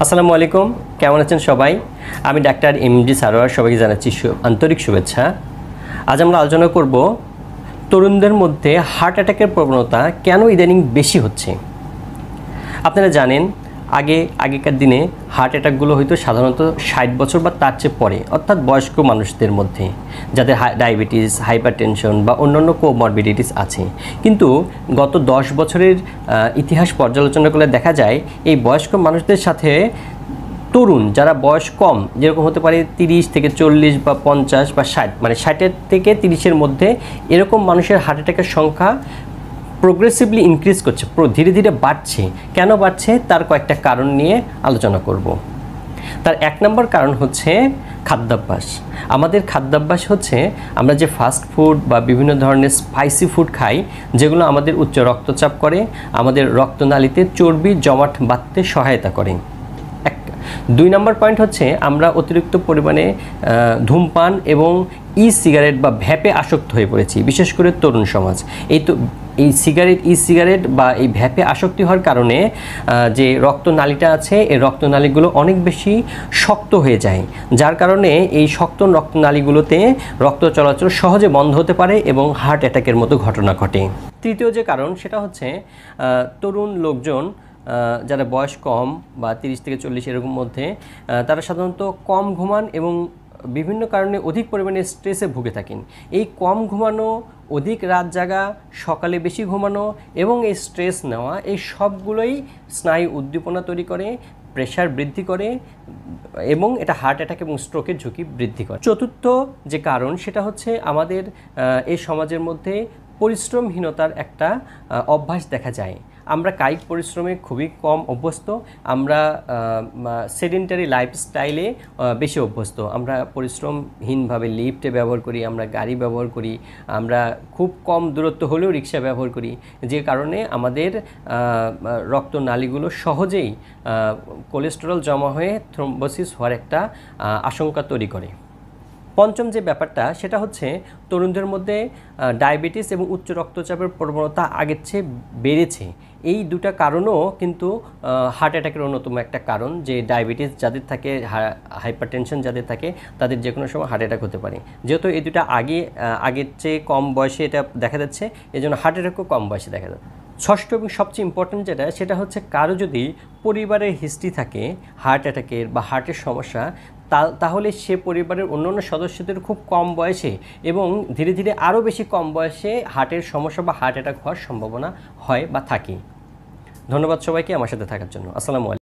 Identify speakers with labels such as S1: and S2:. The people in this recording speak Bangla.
S1: আসসালামু আলাইকুম, কেমন আছেন সবাই? আমি ডাক্তার এমডি সারোয়ার, সবাইকে জানাচ্ছি আন্তরিক শুভেচ্ছা। আজ আমরা আলোচনা করব তরুণদের মধ্যে হার্ট অ্যাটাকের প্রবণতা কেন ইদানিং বেশি হচ্ছে। আপনারা জানেন আগেকার দিনে হার্ট অ্যাটাকগুলো হয়তো সাধারণত 60 বছর বা তার চেয়ে পরে, অর্থাৎ বয়স্ক মানুষদের মধ্যে যাদের ডায়াবেটিস, হাইপারটেনশন বা অন্যান্য কোমরবিডিটিস আছে। কিন্তু গত 10 বছরের ইতিহাস পর্যালোচনা করলে দেখা যায় এই বয়স্ক মানুষদের সাথে তরুণ যারা বয়স কম, যেরকম হতে পারে 30 থেকে 40 বা 50 বা 60, মানে 60 থেকে 30-এর মধ্যে এরকম মানুষের হার্ট অ্যাটাকের সংখ্যা প্রোগ্রেসিভলি ইনক্রিজ করছে, ধীরে ধীরে বাড়ছে। কেন বাড়ছে তার কয়েকটা কারণ নিয়ে আলোচনা করব। তার 1 নম্বর কারণ হচ্ছে খাদ্যাভ্যাস। আমাদের খাদ্যাভ্যাস হচ্ছে আমরা যে ফাস্ট ফুড বা বিভিন্ন ধরনের স্পাইসি ফুড খাই, যেগুলো আমাদের উচ্চ রক্তচাপ করে, আমাদের রক্তনালীতে চর্বি জমাট বাঁধতে সহায়তা করে। 2 নম্বর পয়েন্ট হচ্ছে আমরা অতিরিক্ত পরিমাণে ধূমপান এবং সিগারেট বা ভ্যাপে আসক্ত হয়ে পড়েছি, বিশেষ করে তরুণ সমাজ। এই সিগারেট বা এই ভ্যাপে আসক্তি হওয়ার কারণে যে রক্তনালীটা আছে, এই রক্তনালীগুলো অনেক বেশি শক্ত হয়ে যায়, যার কারণে এই শক্ত রক্তনালীগুলোতে রক্ত চলাচল সহজে বন্ধ হতে পারে এবং হার্ট অ্যাটাকের মতো ঘটনা ঘটে। তৃতীয় যে কারণ সেটা হচ্ছে তরুণ লোকজন যারা বয়স কম বা 30 থেকে 40 এরকম মধ্যে, তারা সাধারণত কম ঘুমান এবং বিভিন্ন কারণে অধিক পরিমাণে স্ট্রেসে ভুগে থাকেন। এই কম ঘুমানো, অধিক রাত জাগা, সকালে বেশি ঘুমানো এবং এই স্ট্রেস নেওয়া, এই সবগুলোই স্নায়ু উদ্দীপনা তৈরি করে, প্রেশার বৃদ্ধি করে এবং এটা হার্ট অ্যাটাক এবং স্ট্রোকের ঝুঁকি বৃদ্ধি করে। চতুর্থ যে কারণ সেটা হচ্ছে আমাদের এই সমাজের মধ্যে পরিশ্রমহীনতার একটা অভ্যাস দেখা যায়। আমরা কায়িক পরিশ্রমে খুবই কম অভ্যস্ত, আমরা সেডেন্টারি লাইফস্টাইলে বেশি অভ্যস্ত। আমরা পরিশ্রমহীনভাবে লিফটে ব্যবহার করি, আমরা গাড়ি ব্যবহার করি, আমরা খুব কম দূরত্ব হলেও রিক্সা ব্যবহার করি, যে কারণে আমাদের রক্তনালীগুলো সহজেই কোলেস্টেরল জমা হয়ে থ্রম্বোসিস হওয়ার একটা আশঙ্কা তৈরি করে। পঞ্চম যে ব্যাপারটা সেটা হচ্ছে তরুণদের মধ্যে ডায়াবেটিস এবং উচ্চ রক্তচাপের প্রবণতা আগের চেয়ে বেড়েছে। এই দুটা কারণও কিন্তু হার্ট অ্যাটাকের অন্যতম একটা কারণ, যে ডায়াবেটিস যাদের থাকে, হাইপারটেনশন যাদের থাকে, তাদের যে কোনো সময় হার্ট অ্যাটাক হতে পারে। যেহেতু এই দুটা আগের চেয়ে কম বয়সে এটা দেখা যাচ্ছে, এই জন্য হার্ট অ্যাটাকও কম বয়সে দেখা যাচ্ছে। ষষ্ঠ এবং সবচেয়ে ইম্পর্ট্যান্ট সেটা হচ্ছে কারো যদি পরিবারের হিস্ট্রি থাকে হার্ট অ্যাটাকের বা হার্টের সমস্যা, তাহলে সে পরিবারের অন্যান্য সদস্যদের খুব কম বয়সে এবং ধীরে ধীরে আরও বেশি কম বয়সে হার্টের সমস্যা বা হার্ট অ্যাটাক হওয়ার সম্ভাবনা হয় বা থাকে। ধন্যবাদ সবাইকে আমার সাথে থাকার জন্য। আসসালামু আলাইকুম।